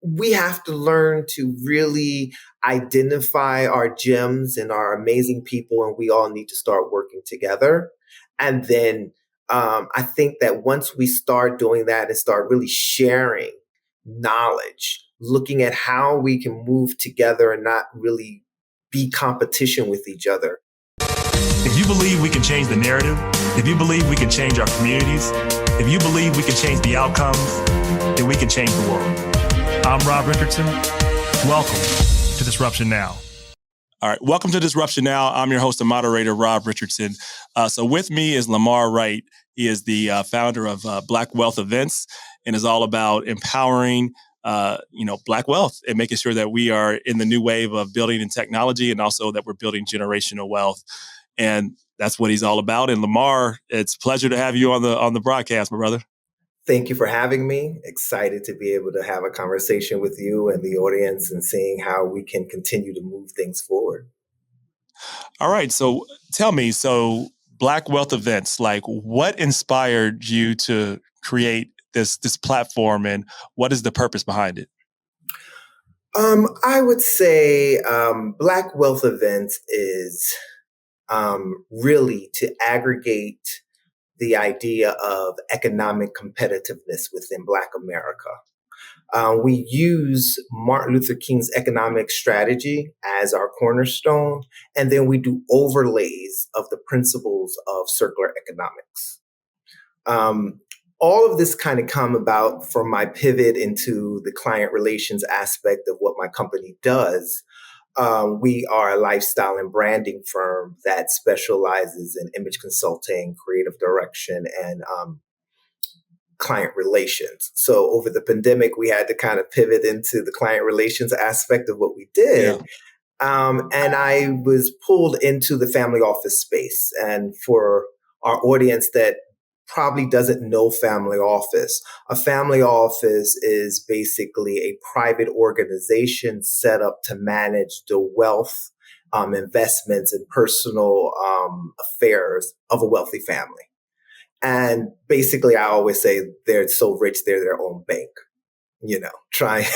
we have to learn to really identify our gems and our amazing people, and we all need to start working together. And then I think that once we start doing that and start really sharing knowledge, looking at how we can move together and not really be competition with each other. If you believe we can change the narrative, if you believe we can change our communities, if you believe we can change the outcomes, then we can change the world. I'm Rob Richardson. Welcome to Disruption Now. All right, welcome to Disruption Now. I'm your host and moderator, Rob Richardson. So with me is LaMar Wright. He is the founder of Black Wealth Events and is all about empowering Black wealth and making sure that we are in the new wave of building in technology and also that we're building generational wealth. And that's what he's all about. And LaMar, it's a pleasure to have you on the broadcast, my brother. Thank you for having me. Excited to be able to have a conversation with you and the audience and seeing how we can continue to move things forward. All right. So tell me, Black Wealth Events, like what inspired you to create this platform and what is the purpose behind it? I would say Black Wealth Events is really to aggregate the idea of economic competitiveness within Black America. We use Martin Luther King's economic strategy as our cornerstone, and then we do overlays of the principles of circular economics. All of this kind of come about from my pivot into the client relations aspect of what my company does. We are a lifestyle and branding firm that specializes in image consulting, creative direction, and client relations. So over the pandemic, we had to kind of pivot into the client relations aspect of what we did. Yeah. And I was pulled into the family office space. And for our audience that probably doesn't know family office, a family office is basically a private organization set up to manage the wealth, investments, and personal affairs of a wealthy family. And basically, I always say they're so rich, they're their own bank, trying.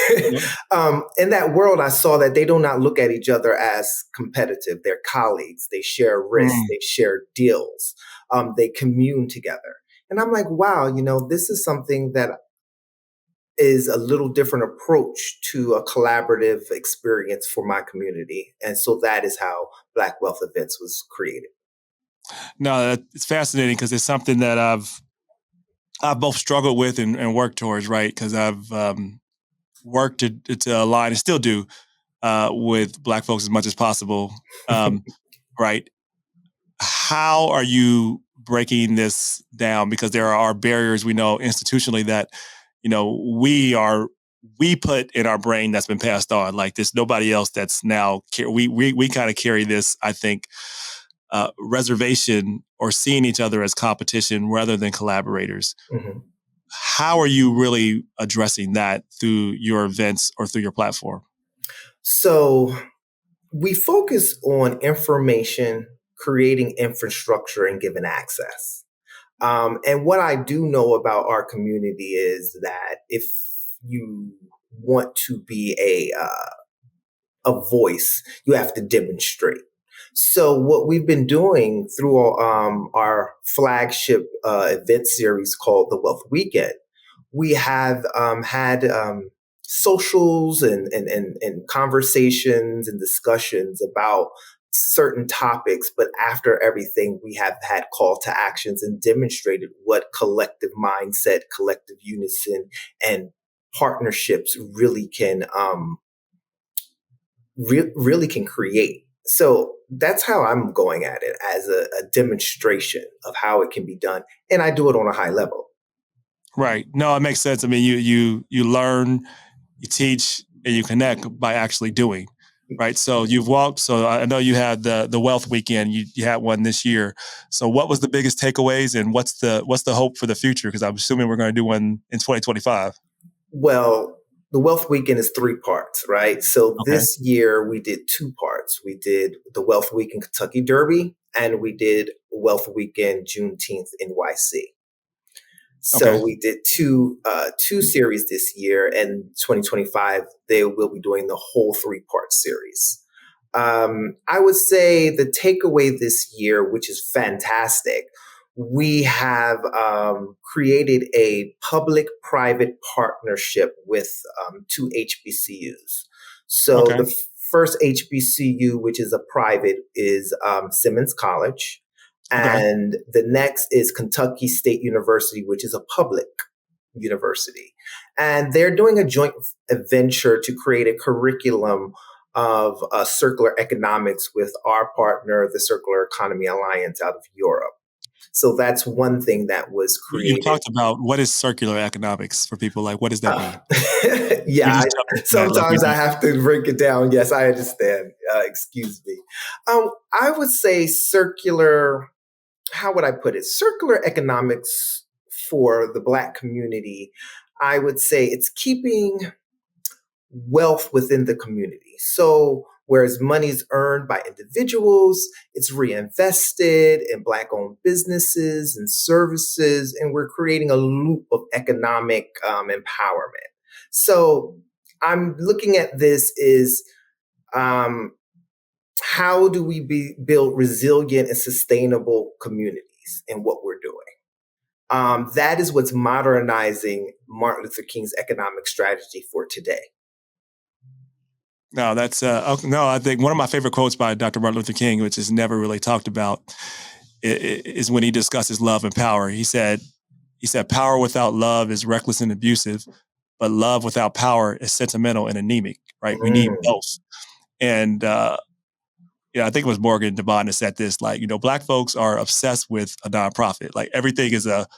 In that world, I saw that they do not look at each other as competitive. They're colleagues. They share risks. They share deals. They commune together. And I'm like, wow, this is something that is a little different approach to a collaborative experience for my community. And so that is how Black Wealth Events was created. No, it's fascinating because it's something that I've both struggled with and worked towards, right? Because I've worked to align and still do with Black folks as much as possible, right? How are you breaking this down? Because there are barriers we know institutionally that we put in our brain that's been passed on. Like there's nobody else that's now we kind of carry this, I think. Reservation or seeing each other as competition rather than collaborators. Mm-hmm. How are you really addressing that through your events or through your platform? So we focus on information, creating infrastructure, and giving access. And what I do know about our community is that if you want to be a voice, you have to demonstrate. So what we've been doing through our flagship event series called the Wealth Weekend, we have had socials and conversations and discussions about certain topics. But after everything, we have had call to actions and demonstrated what collective mindset, collective unison, and partnerships really can really can create. So that's how I'm going at it, as a demonstration of how it can be done. And I do it on a high level. Right. No, it makes sense. I mean, you learn, you teach, and you connect by actually doing. Right. So you've walked. So I know you had the Wealth Weekend. You had one this year. So what was the biggest takeaways and what's the hope for the future? Because I'm assuming we're going to do one in 2025. Well, the Wealth Weekend is 3 parts, right? So This year we did 2 parts. We did the Wealth Weekend Kentucky Derby and we did Wealth Weekend Juneteenth NYC. So Okay. we did two series this year, and 2025 they will be doing the whole 3-part series. I would say the takeaway this year, which is fantastic, we have created a public-private partnership with two HBCUs. So Okay. the first HBCU, which is a private, is Simmons College. Okay. And the next is Kentucky State University, which is a public university. And they're doing a joint venture to create a curriculum of circular economics with our partner, the Circular Economy Alliance out of Europe. So that's one thing that was You've created. talked about what is circular economics for people. Like, what does that Uh, mean? Can we yeah, just jump into that like we sometimes do? I have to break it down. Yes, I understand. Excuse me. I would say circular, how would I put it? Circular economics for the Black community, I would say it's keeping wealth within the community. So, whereas money is earned by individuals, it's reinvested in Black owned businesses and services, and we're creating a loop of economic empowerment. So, I'm looking at this is um, how do we build resilient and sustainable communities in what we're doing? That is what's modernizing Martin Luther King's economic strategy for today. No, that's no. I think one of my favorite quotes by Dr. Martin Luther King, which is never really talked about, is when he discusses love and power. He said, "Power without love is reckless and abusive, but love without power is sentimental and anemic." Right? We need Mm, both. And I think it was Morgan Devon that said this. Like, Black folks are obsessed with a nonprofit. Like everything is a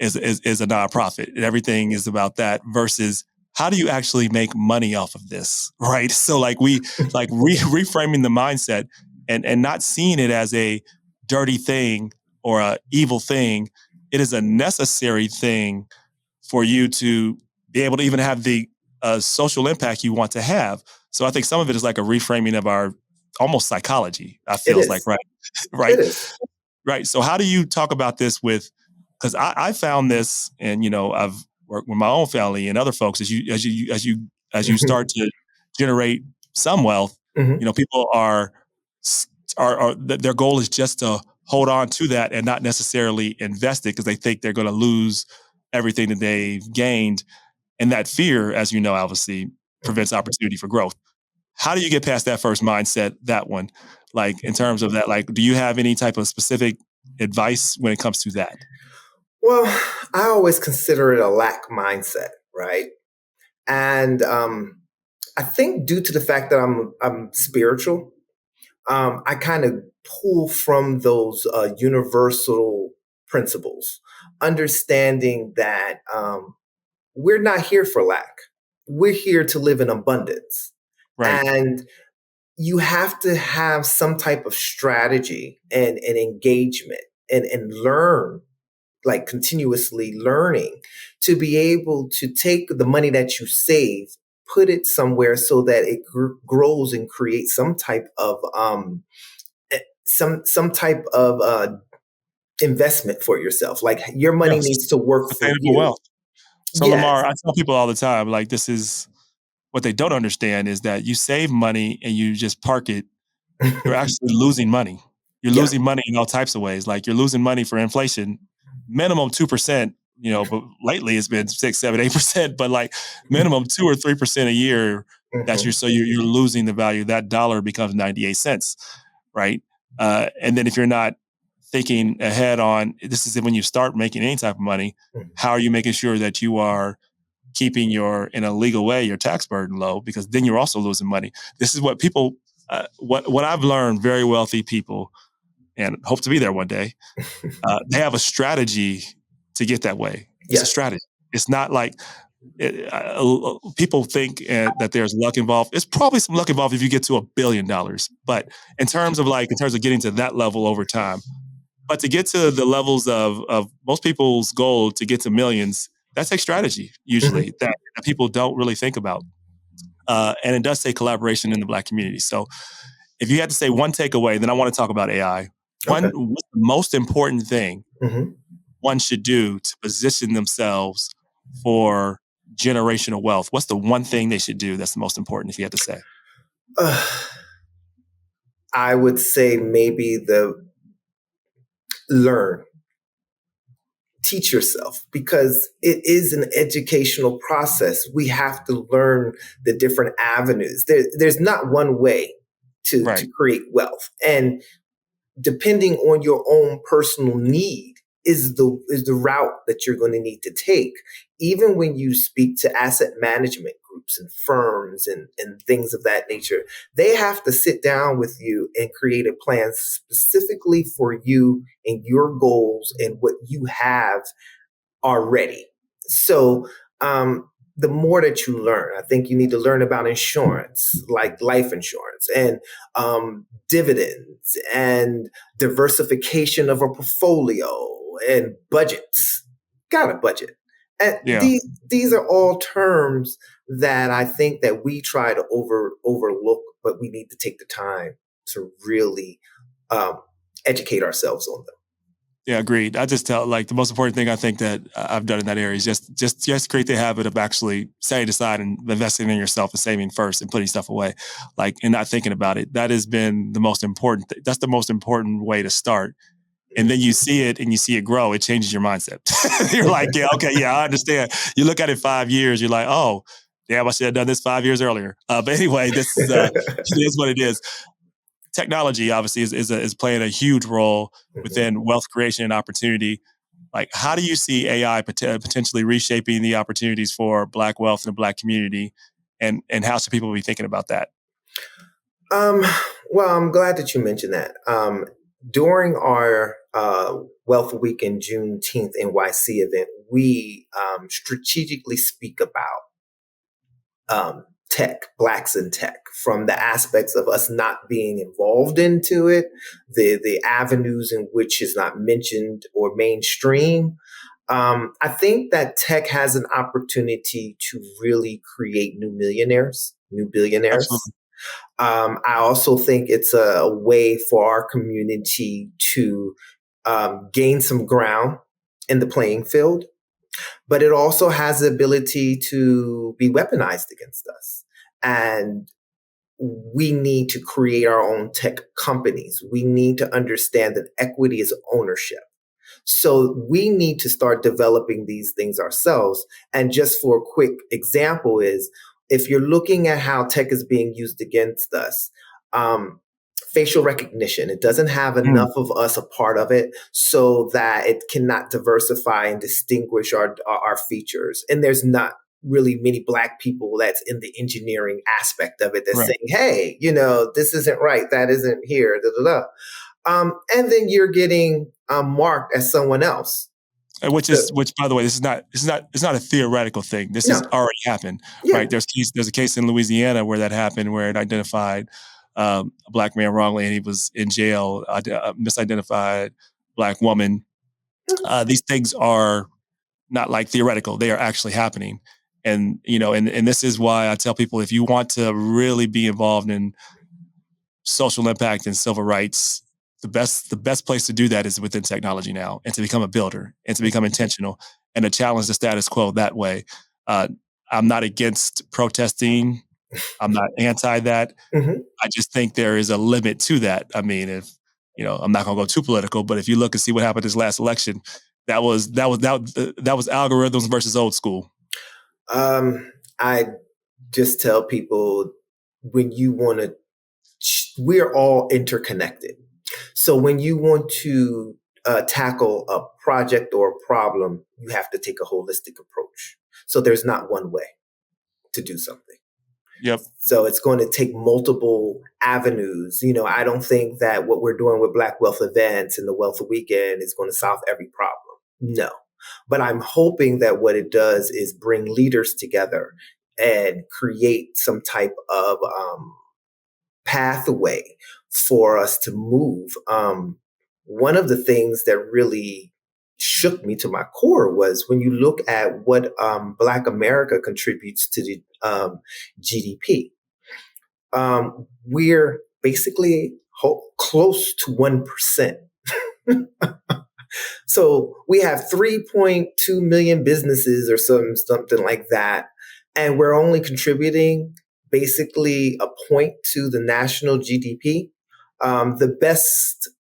nonprofit, and everything is about that. Versus, how do you actually make money off of this, right? So reframing the mindset and not seeing it as a dirty thing or a evil thing. It is a necessary thing for you to be able to even have the social impact you want to have. So I think some of it is like a reframing of our almost psychology. I it feels like, is. right, It right, is. right. So how do you talk about this with? Because I found this, and I've worked with my own family and other folks. As you start to generate some wealth, Mhm. people their goal is just to hold on to that and not necessarily invest it because they think they're going to lose everything that they've gained. And that fear, as you know, obviously prevents opportunity for growth. How do you get past that first mindset, that one? Like in terms of that, like, do you have any type of specific advice when it comes to that? Well, I always consider it a lack mindset, right? And I think due to the fact that I'm spiritual, I kind of pull from those universal principles, understanding that we're not here for lack. We're here to live in abundance. Right. And you have to have some type of strategy and engagement and learn, like continuously learning to be able to take the money that you save, put it somewhere so that it grows and creates some type of some type of investment for yourself. Like your money Yes. needs to work for Sustainable you. wealth. So Yes. LaMar, I tell people all the time, like this is what they don't understand is that you save money and you just park it, you're actually losing money. You're Yeah. losing money in all types of ways. Like you're losing money for inflation, minimum 2%, but lately it's been 6, 7, 8%, but like minimum 2 or 3% a year. Hmm. You're losing the value. That dollar becomes 98 cents, right? And then if you're not thinking ahead on this is when you start making any type of money, how are you making sure that you are keeping in a legal way, your tax burden low, because then you're also losing money. This is what people, what I've learned, very wealthy people, and hope to be there one day, they have a strategy to get that way. It's a Yes. strategy. It's not like people think that there's luck involved. It's probably some luck involved if you get to $1 billion. But in terms of getting to that level over time, but to get to the levels of most people's goal to get to millions, that takes strategy usually Hmm. that people don't really think about. And it does take collaboration in the Black community. So if you had to say one takeaway, then I want to talk about AI. Okay. What's the most important thing? Hmm. one should do to position themselves for generational wealth? What's the one thing they should do that's the most important, if you had to say? I would say maybe learn, teach yourself, because it is an educational process. We have to learn the different avenues. There's not one way to Right. create wealth. And depending on your own personal need is the route that you're going to need to take. Even when you speak to asset management groups and firms and things of that nature, they have to sit down with you and create a plan specifically for you and your goals and what you have already. So the more that you learn, I think you need to learn about insurance, like life insurance and dividends and diversification of a portfolio and budgets. Got a budget. And Yeah. these are all terms that I think that we try to overlook, but we need to take the time to really educate ourselves on them. Yeah, agreed. I just tell like the most important thing I think that I've done in that area is just create the habit of actually setting aside and investing in yourself and saving first and putting stuff away, like and not thinking about it. That has been the most important. That's the most important way to start. And then you see it and you see it grow. It changes your mindset. You're like, yeah, okay, yeah, I understand. You look at it 5 years, you're like, oh, damn, I should have done this 5 years earlier. But anyway, this is it is what it is. Technology obviously is playing a huge role within wealth creation and opportunity. Like, how do you see AI potentially reshaping the opportunities for Black wealth in the Black community, and how should people be thinking about that? Well, I'm glad that you mentioned that. During our Wealth Week in Juneteenth NYC event, we strategically speak about tech, Blacks in tech, from the aspects of us not being involved into it, the avenues in which is not mentioned or mainstream. I think that tech has an opportunity to really create new millionaires, new billionaires. Absolutely. I also think it's a way for our community to gain some ground in the playing field, but it also has the ability to be weaponized against us. And we need to create our own tech companies. We need to understand that equity is ownership. So we need to start developing these things ourselves. And just for a quick example is, if you're looking at how tech is being used against us, facial recognition, it doesn't have enough of us a part of it so that it cannot diversify and distinguish our features. And there's not really many Black people that's in the engineering aspect of it that's Right. saying, hey, this isn't right, that isn't here, da, da, da. And then you're getting marked as someone else. Which, by the way, this is not a theoretical thing. This has No. already happened, Yeah. right? There's a case in Louisiana where that happened, where it identified a Black man wrongly, and he was in jail. Misidentified Black woman. These things are not like theoretical; they are actually happening. And and this is why I tell people, if you want to really be involved in social impact and civil rights, the best place to do that is within technology now, and to become a builder and to become intentional and to challenge the status quo that way. I'm not against protesting. I'm not anti that. I just think there is a limit to that. I mean, if I'm not going to go too political, but if you look and see what happened this last election, that was algorithms versus old school. I just tell people, when you want to, we're all interconnected. So when you want to tackle a project or a problem, you have to take a holistic approach. So there's not one way to do something. Yep. So it's going to take multiple avenues. I don't think that what we're doing with Black Wealth Events and the Wealth Weekend is going to solve every problem. No. But I'm hoping that what it does is bring leaders together and create some type of pathway for us to move. One of the things that really shook me to my core was when you look at what Black America contributes to the GDP. We're basically close to 1%. So we have 3.2 million businesses or something like that. And we're only contributing basically a point to the national GDP. The best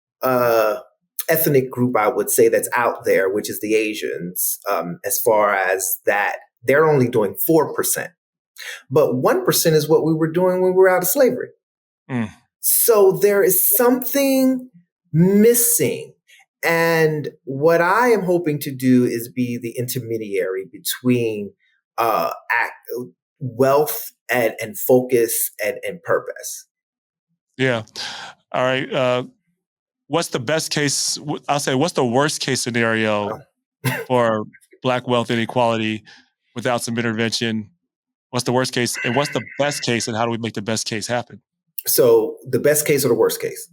ethnic group, I would say, that's out there, which is the Asians, as far as that, they're only doing 4%. But 1% is what we were doing when we were out of slavery. Mm. So there is something missing. And what I am hoping to do is be the intermediary between wealth and focus and purpose. Yeah. All right. What's the best case? I'll say, what's the worst case scenario for Black wealth inequality without some intervention? What's the worst case, and what's the best case, and how do we make the best case happen? So the best case or the worst case?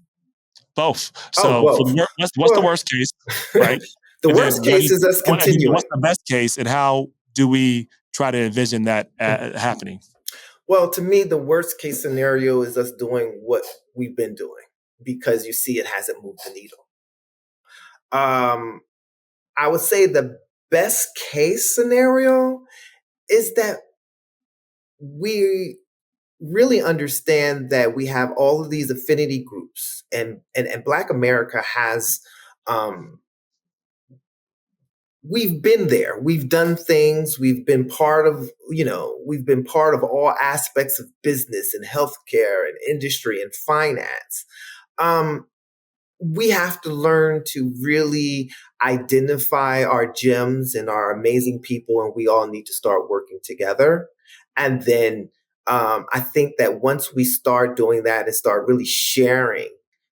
Both. Oh, So both. what's the worst case, right? The And worst then case is us continuing. what's the best case, and how do we try to envision that happening? Well, to me, the worst case scenario is us doing what we've been doing, because you see it hasn't moved the needle. I would say the best case scenario is that we really understand that we have all of these affinity groups, and Black America has, we've been there, we've done things, we've been part of, we've been part of all aspects of business and healthcare and industry and finance. We have to learn to really identify our gems and our amazing people, and we all need to start working together. And then I think that once we start doing that and start really sharing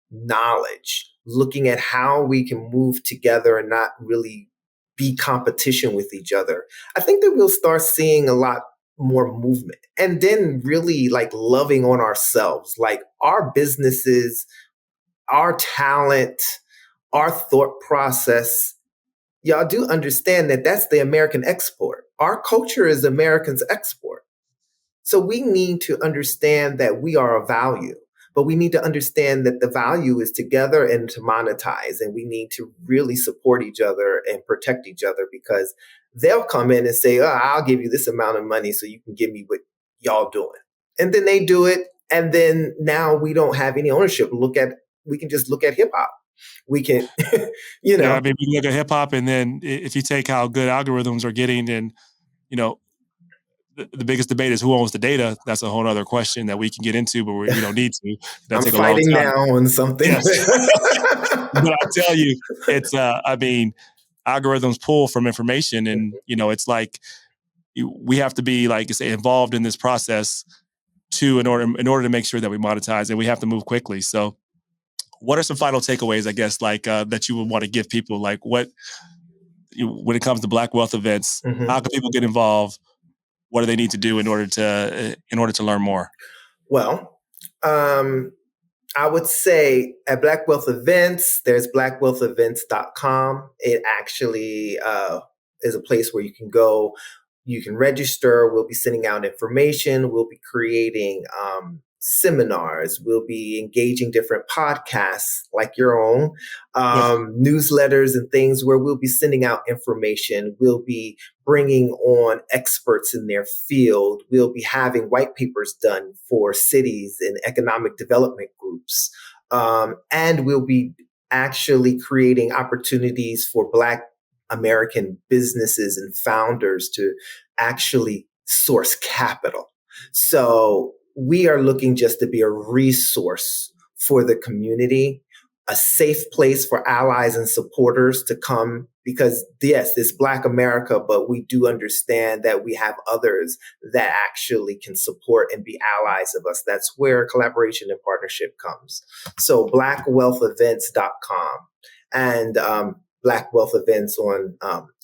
knowledge, looking at how we can move together and not really be competition with each other, I think that we'll start seeing a lot more movement. And then really like loving on ourselves, like our businesses, our talent, our thought process. Y'all do understand that that's the American export. Our culture is Americans' export. So we need to understand that we are a value, but we need to understand that the value is together and to monetize. And we need to really support each other and protect each other, because they'll come in and say, oh, I'll give you this amount of money so you can give me what y'all doing. And then they do it. And then now we don't have any ownership. We can just look at hip hop. We can, Yeah, I mean, we look at hip hop, and then if you take how good algorithms are getting, and the biggest debate is who owns the data. That's a whole other question that we can get into, but we don't need to. I'm fighting now on something. Yes. But I tell you, it's algorithms pull from information, and it's like we have to be, like I say, involved in this process in order to make sure that we monetize, and we have to move quickly. So what are some final takeaways, I guess, like that you would want to give people? Like when it comes to Black wealth events, how can people get involved? What do they need to do in order to learn more? Well, I would say at Black Wealth Events, there's blackwealthevents.com. It actually is a place where you can go. You can register. We'll be sending out information. We'll be creating seminars. We'll be engaging different podcasts like your own, newsletters and things where we'll be sending out information. We'll be bringing on experts in their field. We'll be having white papers done for cities and economic development groups. And we'll be actually creating opportunities for Black American businesses and founders to actually source capital. So we are looking just to be a resource for the community, a safe place for allies and supporters to come, because yes, it's Black America, but we do understand that we have others that actually can support and be allies of us. That's where collaboration and partnership comes. So blackwealthevents.com and Black Wealth Events on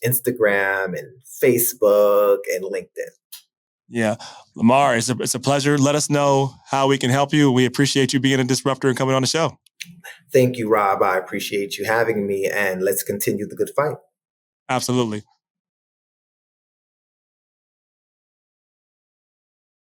Instagram and Facebook and LinkedIn. Yeah. LaMar, it's a pleasure. Let us know how we can help you. We appreciate you being a disruptor and coming on the show. Thank you, Rob. I appreciate you having me, and let's continue the good fight. Absolutely.